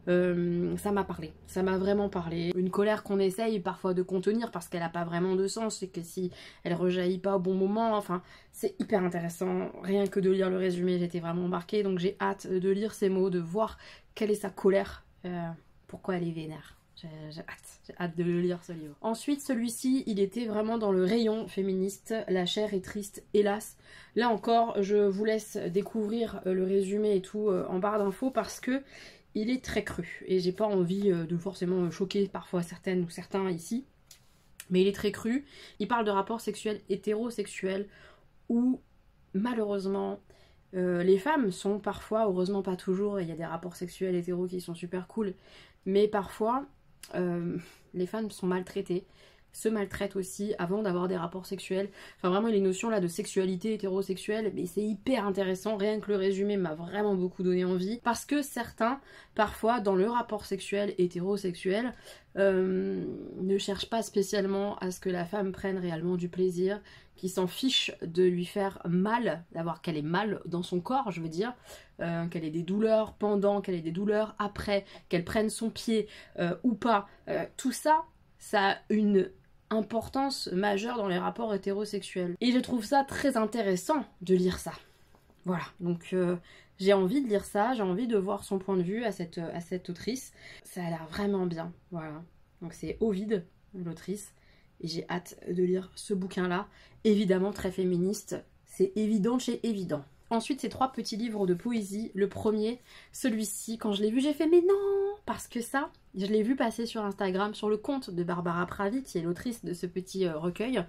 S1: Ça m'a parlé, ça m'a vraiment parlé. Une colère qu'on essaye parfois de contenir parce qu'elle n'a pas vraiment de sens, c'est que si elle rejaillit pas au bon moment, enfin c'est hyper intéressant. Rien que de lire le résumé, j'étais vraiment embarquée, donc j'ai hâte de lire ces mots, de voir quelle est sa colère, pourquoi elle est vénère. J'ai hâte de le lire ce livre. Ensuite celui-ci il était vraiment dans le rayon féministe, La chair est triste hélas. Là encore je vous laisse découvrir le résumé et tout en barre d'infos parce que il est très cru et j'ai pas envie de forcément choquer parfois certaines ou certains ici, mais il est très cru. Il parle de rapports sexuels hétérosexuels où malheureusement les femmes sont parfois, heureusement pas toujours, il y a des rapports sexuels hétéros qui sont super cool, mais parfois les femmes sont maltraitées, se maltraitent aussi avant d'avoir des rapports sexuels. Enfin vraiment les notions là de sexualité hétérosexuelle, mais c'est hyper intéressant, rien que le résumé m'a vraiment beaucoup donné envie. Parce que certains, parfois dans le rapport sexuel hétérosexuel, ne cherchent pas spécialement à ce que la femme prenne réellement du plaisir, qui s'en fichent de lui faire mal, d'avoir qu'elle ait mal dans son corps, je veux dire, qu'elle ait des douleurs pendant, qu'elle ait des douleurs après, qu'elle prenne son pied ou pas. Tout ça, ça a une importance majeure dans les rapports hétérosexuels. Et je trouve ça très intéressant de lire ça. Voilà, donc j'ai envie de lire ça, j'ai envie de voir son point de vue à cette autrice. Ça a l'air vraiment bien, voilà. Donc c'est Ovide, l'autrice, et j'ai hâte de lire ce bouquin-là. Évidemment très féministe, c'est évident chez évident. Ensuite, ces 3 petits livres de poésie. Le premier, celui-ci, quand je l'ai vu, j'ai fait « mais non !» Parce que ça, je l'ai vu passer sur Instagram, sur le compte de Barbara Pravi, qui est l'autrice de ce petit recueil.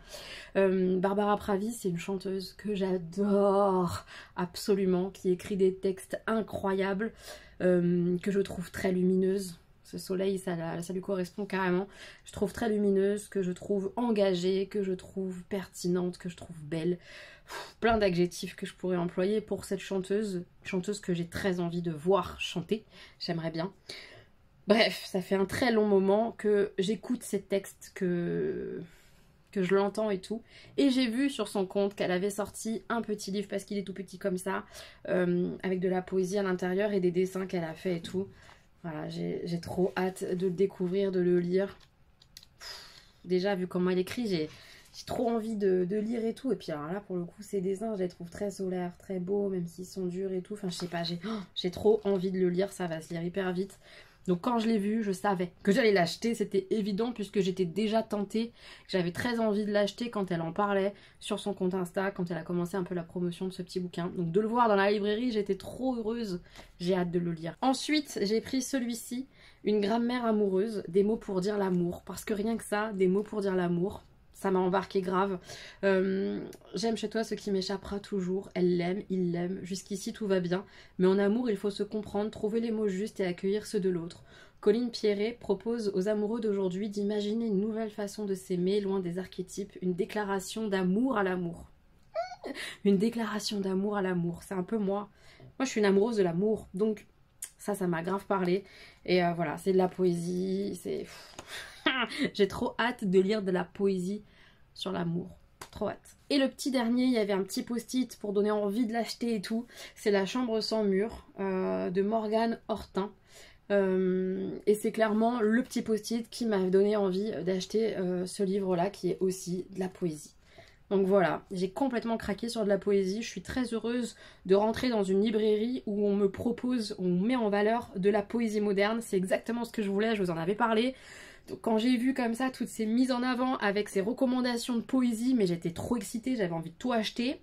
S1: Barbara Pravi, c'est une chanteuse que j'adore absolument, qui écrit des textes incroyables, que je trouve très lumineuse. Ce soleil, ça lui correspond carrément. Je trouve très lumineuse, que je trouve engagée, que je trouve pertinente, que je trouve belle. Plein d'adjectifs que je pourrais employer pour cette chanteuse que j'ai très envie de voir chanter. J'aimerais bien. Bref, ça fait un très long moment que j'écoute ces textes, que que je l'entends et tout. Et j'ai vu sur son compte qu'elle avait sorti un petit livre, parce qu'il est tout petit comme ça, avec de la poésie à l'intérieur et des dessins qu'elle a fait et tout. Voilà, j'ai trop hâte de le découvrir, de le lire. Déjà, vu comment elle écrit, j'ai trop envie de lire et tout. Et puis alors là, pour le coup, ces dessins, je les trouve très solaires, très beaux, même s'ils sont durs et tout. Enfin, je sais pas, j'ai trop envie de le lire, ça va se lire hyper vite. Donc quand je l'ai vu, je savais que j'allais l'acheter, c'était évident puisque j'étais déjà tentée. J'avais très envie de l'acheter quand elle en parlait sur son compte Insta, quand elle a commencé un peu la promotion de ce petit bouquin. Donc de le voir dans la librairie, j'étais trop heureuse, j'ai hâte de le lire. Ensuite, j'ai pris celui-ci, Une grammaire amoureuse, des mots pour dire l'amour. Parce que rien que ça, des mots pour dire l'amour, ça m'a embarqué grave. J'aime chez toi ce qui m'échappera toujours. Elle l'aime, il l'aime. Jusqu'ici tout va bien. Mais en amour, il faut se comprendre, trouver les mots justes et accueillir ceux de l'autre. Colline Pierret propose aux amoureux d'aujourd'hui d'imaginer une nouvelle façon de s'aimer, loin des archétypes, une déclaration d'amour à l'amour. Une déclaration d'amour à l'amour, c'est un peu moi. Moi, je suis une amoureuse de l'amour, donc ça m'a grave parlé. Et voilà, c'est de la poésie, c'est... J'ai trop hâte de lire de la poésie sur l'amour. Trop hâte. Et le petit dernier, il y avait un petit post-it pour donner envie de l'acheter et tout. C'est La chambre sans mur de Morgane Hortin. Et c'est clairement le petit post-it qui m'a donné envie d'acheter ce livre-là qui est aussi de la poésie. Donc voilà, j'ai complètement craqué sur de la poésie. Je suis très heureuse de rentrer dans une librairie où on me propose, on met en valeur de la poésie moderne. C'est exactement ce que je voulais, je vous en avais parlé. Donc quand j'ai vu comme ça toutes ces mises en avant avec ces recommandations de poésie, mais j'étais trop excitée, j'avais envie de tout acheter.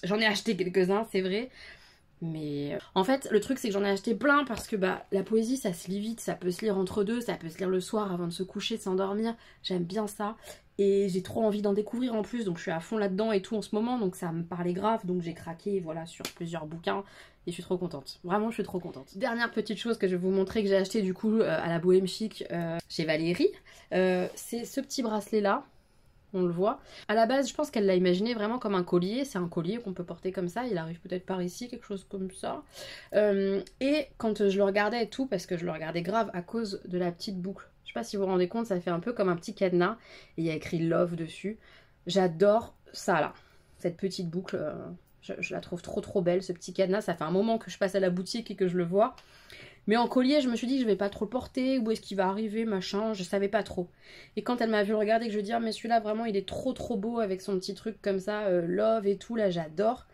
S1: J'en ai acheté quelques-uns, c'est vrai. Mais en fait, le truc c'est que j'en ai acheté plein parce que bah la poésie ça se lit vite, ça peut se lire entre deux, ça peut se lire le soir avant de se coucher, de s'endormir. J'aime bien ça. Et j'ai trop envie d'en découvrir en plus, donc je suis à fond là-dedans et tout en ce moment, donc ça me parlait grave, donc j'ai craqué voilà sur plusieurs bouquins et je suis trop contente. Vraiment je suis trop contente. Dernière petite chose que je vais vous montrer que j'ai acheté du coup à la Bohème Chic chez Valérie, c'est ce petit bracelet là. On le voit. À la base, je pense qu'elle l'a imaginé vraiment comme un collier. C'est un collier qu'on peut porter comme ça. Il arrive peut-être par ici, quelque chose comme ça. Et quand je le regardais et tout, parce que je le regardais grave à cause de la petite boucle. Je sais pas si vous vous rendez compte, ça fait un peu comme un petit cadenas. Et il y a écrit Love dessus. J'adore ça là. Cette petite boucle, je la trouve trop belle. Ce petit cadenas, ça fait un moment que je passe à la boutique et que je le vois. Mais en collier, je me suis dit que je vais pas trop le porter, où est-ce qu'il va arriver, machin, je savais pas trop. Et quand elle m'a vu le regarder, que je lui ai dit, ah mais celui-là vraiment il est trop beau avec son petit truc comme ça, love et tout, là j'adore.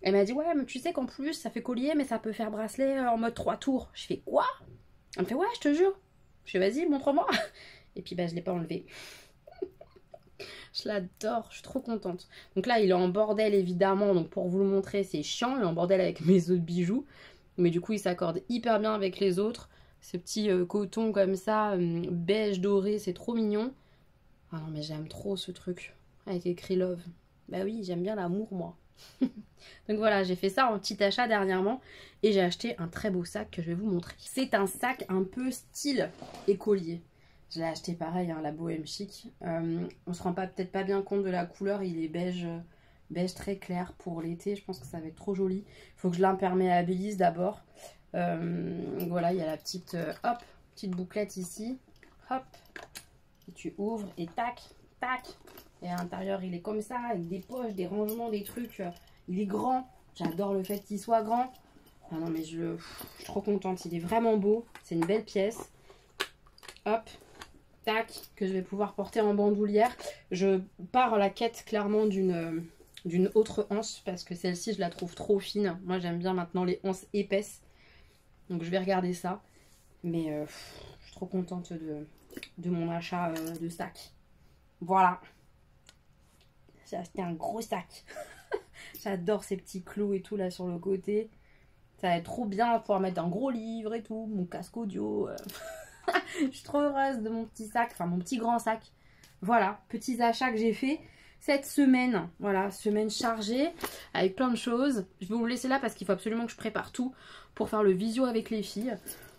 S1: Elle m'a dit, ouais mais tu sais qu'en plus ça fait collier mais ça peut faire bracelet en mode 3 tours. Je fais quoi? Elle me fait, ouais je te jure. Je fais, vas-y montre-moi. Et puis bah je l'ai pas enlevé. Je l'adore, je suis trop contente. Donc là il est en bordel évidemment, donc pour vous le montrer c'est chiant, il est en bordel avec mes autres bijoux. Mais du coup, il s'accorde hyper bien avec les autres. Ce petit coton comme ça, beige doré, c'est trop mignon. Ah non, mais j'aime trop ce truc. Avec écrit Love. Bah oui, j'aime bien l'amour, moi. Donc voilà, j'ai fait ça en petit achat dernièrement. Et j'ai acheté un très beau sac que je vais vous montrer. C'est un sac un peu style écolier. Je l'ai acheté pareil, hein, la Bohème Chic. On se rend peut-être pas bien compte de la couleur. Il est beige... beige très clair pour l'été, je pense que ça va être trop joli. Il faut que je l'imperméabilise d'abord. Voilà, il y a la petite hop, petite bouclette ici. Hop, et tu ouvres et tac, tac. Et à l'intérieur, il est comme ça, avec des poches, des rangements, des trucs. Il est grand. J'adore le fait qu'il soit grand. Ah non, mais je suis trop contente. Il est vraiment beau. C'est une belle pièce. Hop, tac, que je vais pouvoir porter en bandoulière. Je pars à la quête clairement d'une autre anse parce que celle-ci je la trouve trop fine. Moi j'aime bien maintenant les anses épaisses, donc je vais regarder ça. Mais je suis trop contente de mon achat de sac. Voilà, j'ai acheté un gros sac. J'adore ces petits clous et tout là sur le côté. Ça va être trop bien à pouvoir mettre un gros livre et tout, mon casque audio. Je suis trop heureuse de mon petit sac, enfin mon petit grand sac. Voilà, petits achats que j'ai fait cette semaine. Voilà, semaine chargée avec plein de choses. Je vais vous laisser là parce qu'il faut absolument que je prépare tout pour faire le visio avec les filles.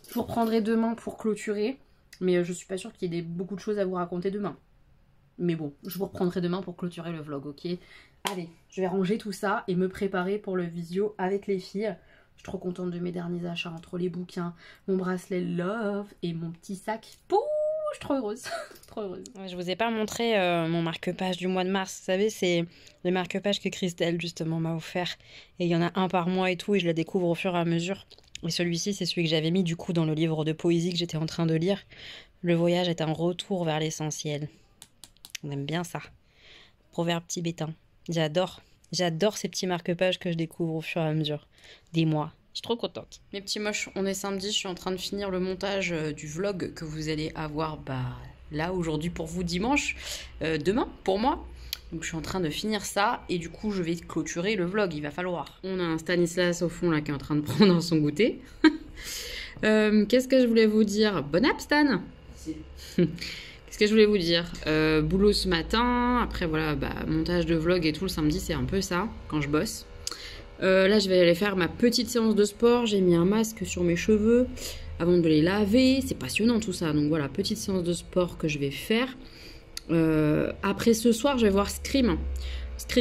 S1: Je vous reprendrai demain pour clôturer. Mais je suis pas sûre qu'il y ait beaucoup de choses à vous raconter demain. Mais bon, je vous reprendrai demain pour clôturer le vlog, ok? Allez, je vais ranger tout ça et me préparer pour le visio avec les filles. Je suis trop contente de mes derniers achats entre les bouquins, mon bracelet Love et mon petit sac pour je suis trop heureuse. Trop heureuse.
S3: Je vous ai pas montré mon marque-page du mois de mars. Vous savez, c'est le marque-page que Christelle, justement, m'a offert. Et il y en a un par mois et tout, et je le découvre au fur et à mesure. Et celui-ci, c'est celui que j'avais mis, du coup, dans le livre de poésie que j'étais en train de lire. Le voyage est un retour vers l'essentiel. On aime bien ça. Proverbe tibétain. J'adore. J'adore ces petits marque-pages que je découvre au fur et à mesure des mois. Je suis trop contente.
S1: Mes petits moches, on est samedi, je suis en train de finir le montage du vlog que vous allez avoir là aujourd'hui pour vous dimanche, demain pour moi. Donc je suis en train de finir ça et du coup je vais clôturer le vlog, il va falloir. On a un Stanislas au fond là qui est en train de prendre son goûter. Qu'est-ce que je voulais vous dire? Bon app Stan. Qu'est-ce que je voulais vous dire? Boulot ce matin, après voilà, montage de vlog et tout le samedi c'est un peu ça quand je bosse. Là je vais aller faire ma petite séance de sport, j'ai mis un masque sur mes cheveux avant de les laver, c'est passionnant tout ça, donc voilà, petite séance de sport que je vais faire. Après ce soir je vais voir Scream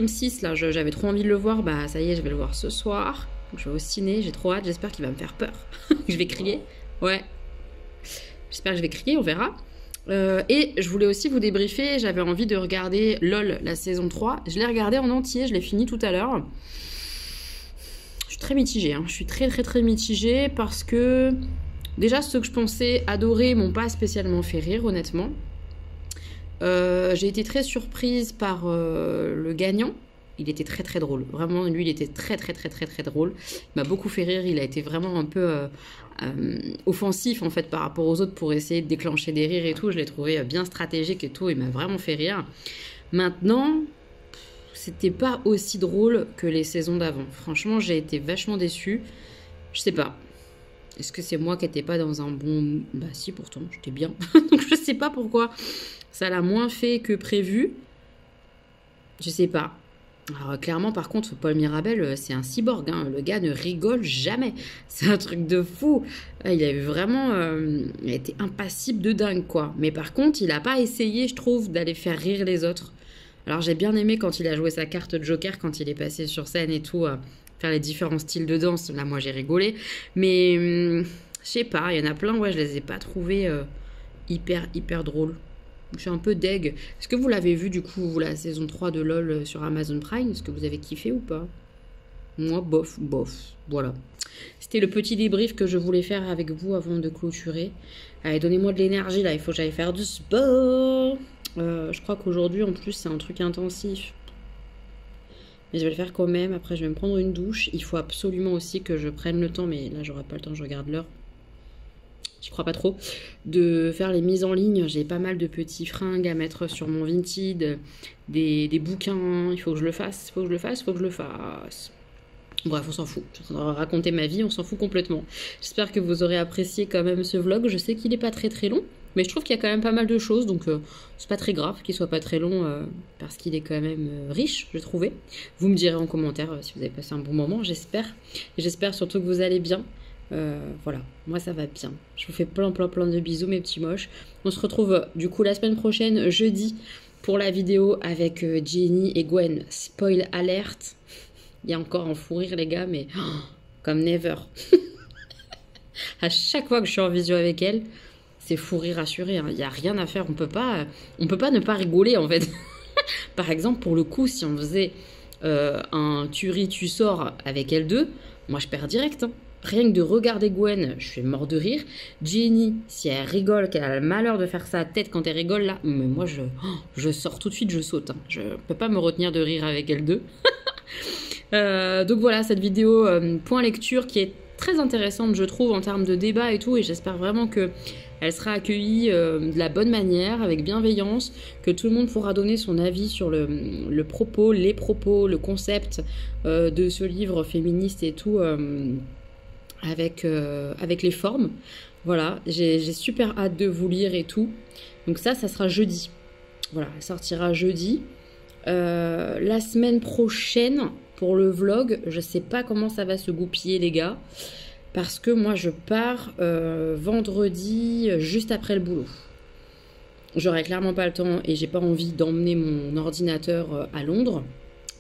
S1: 6, là j'avais trop envie de le voir, ça y est je vais le voir ce soir, donc je vais au ciné, j'ai trop hâte, j'espère qu'il va me faire peur. Je vais crier, ouais, j'espère que je vais crier, on verra. Et je voulais aussi vous débriefer, j'avais envie de regarder LOL la saison 3, je l'ai regardé en entier, je l'ai fini tout à l'heure. Je suis très mitigée, je suis très mitigée parce que déjà ceux que je pensais adorer m'ont pas spécialement fait rire honnêtement. J'ai été très surprise par le gagnant, il était très drôle, vraiment lui il était très drôle, il m'a beaucoup fait rire, il a été vraiment un peu offensif en fait par rapport aux autres pour essayer de déclencher des rires et tout, je l'ai trouvé bien stratégique et tout, il m'a vraiment fait rire. Maintenant c'était pas aussi drôle que les saisons d'avant. Franchement, j'ai été vachement déçue. Je sais pas. Est-ce que c'est moi qui n'étais pas dans un bon... Bah si, pourtant, j'étais bien. Donc je sais pas pourquoi ça l'a moins fait que prévu. Je sais pas. Alors clairement, par contre, Paul Mirabel, c'est un cyborg. Le gars ne rigole jamais. C'est un truc de fou. Il a eu vraiment... il a été impassible de dingue, quoi. Mais par contre, il a pas essayé, je trouve, d'aller faire rire les autres. Alors j'ai bien aimé quand il a joué sa carte Joker, quand il est passé sur scène et tout, faire les différents styles de danse. Là, moi, j'ai rigolé. Mais, je sais pas, il y en a plein, ouais, je les ai pas trouvés hyper drôles. Je suis un peu deg. Est-ce que vous l'avez vu, du coup, vous, la saison 3 de LOL sur Amazon Prime? Est-ce que vous avez kiffé ou pas? Moi, bof. Voilà. C'était le petit débrief que je voulais faire avec vous avant de clôturer. Allez, donnez-moi de l'énergie, là. Il faut que j'aille faire du sport. Je crois qu'aujourd'hui, en plus, c'est un truc intensif. Mais je vais le faire quand même. Après, je vais me prendre une douche. Il faut absolument aussi que je prenne le temps, mais là, j'aurai pas le temps, je regarde l'heure. J'y crois pas trop. De faire les mises en ligne. J'ai pas mal de petits fringues à mettre sur mon Vinted. Des bouquins. Il faut que je le fasse. Bref, on s'en fout. Je suis en train de raconter ma vie, on s'en fout complètement. J'espère que vous aurez apprécié quand même ce vlog. Je sais qu'il n'est pas très long. Mais je trouve qu'il y a quand même pas mal de choses, donc c'est pas très grave qu'il soit pas très long, parce qu'il est quand même riche, je trouvais. Vous me direz en commentaire si vous avez passé un bon moment, j'espère. Et j'espère surtout que vous allez bien. Voilà, moi ça va bien. Je vous fais plein de bisous, mes petits moches. On se retrouve du coup la semaine prochaine, jeudi, pour la vidéo avec Jenny et Gwen. Spoil alert. Il y a encore un fou rire, les gars, mais comme never. À chaque fois que je suis en visio avec elle, c'est fou rire assuré, il n'y a rien à faire, on peut pas ne pas rigoler en fait. Par exemple, pour le coup, si on faisait un tu ris, tu sors avec elle deux, moi je perds direct. Rien que de regarder Gwen, je suis mort de rire. Jenny, si elle rigole, qu'elle a le malheur de faire sa tête quand elle rigole là, mais moi je sors tout de suite, je saute. Je peux pas me retenir de rire avec elle deux. Donc voilà, cette vidéo point lecture qui est très intéressante, je trouve, en termes de débat et tout, et j'espère vraiment que elle sera accueillie de la bonne manière, avec bienveillance, que tout le monde pourra donner son avis sur le propos, les propos, le concept de ce livre féministe et tout, avec les formes. Voilà, j'ai super hâte de vous lire et tout. Donc ça sera jeudi. Voilà, elle sortira jeudi. La semaine prochaine, pour le vlog, je sais pas comment ça va se goupiller, les gars. Parce que moi, je pars vendredi, juste après le boulot. J'aurai clairement pas le temps et j'ai pas envie d'emmener mon ordinateur à Londres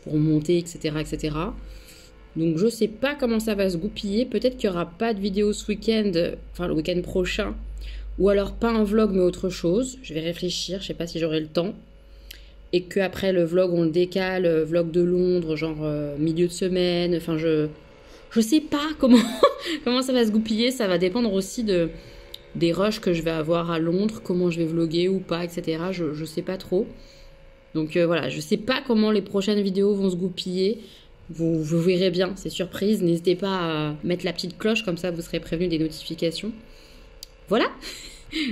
S1: pour monter, etc., etc. Donc, je sais pas comment ça va se goupiller. Peut-être qu'il y aura pas de vidéo ce week-end, enfin le week-end prochain, Ou alors pas un vlog mais autre chose. Je vais réfléchir, je sais pas si j'aurai le temps. Et qu'après le vlog on le décale, vlog de Londres, genre milieu de semaine. Enfin je sais pas comment, comment ça va se goupiller. Ça va dépendre aussi des rushs que je vais avoir à Londres, comment je vais vlogger ou pas, etc. Je sais pas trop. Donc voilà, je sais pas comment les prochaines vidéos vont se goupiller. Vous verrez bien, c'est surprise. N'hésitez pas à mettre la petite cloche, comme ça vous serez prévenu des notifications. Voilà.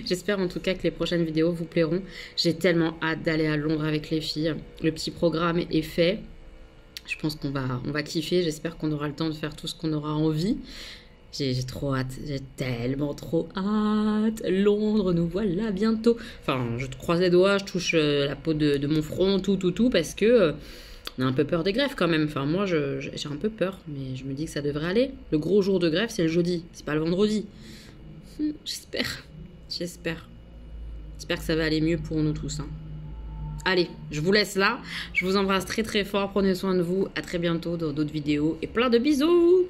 S1: J'espère en tout cas que les prochaines vidéos vous plairont. J'ai tellement hâte d'aller à Londres avec les filles. Le petit programme est fait. Je pense qu'on va kiffer. J'espère qu'on aura le temps de faire tout ce qu'on aura envie. J'ai trop hâte. J'ai tellement trop hâte. Londres, nous voilà bientôt. Enfin, je te croise les doigts, je touche la peau de mon front, tout, parce que on a un peu peur des grèves quand même. Enfin, moi, j'ai un peu peur, mais je me dis que ça devrait aller. Le gros jour de grève, c'est le jeudi, c'est pas le vendredi. J'espère. J'espère que ça va aller mieux pour nous tous. Hein. Allez, je vous laisse là. Je vous embrasse très très fort. Prenez soin de vous. À très bientôt dans d'autres vidéos. Et plein de bisous.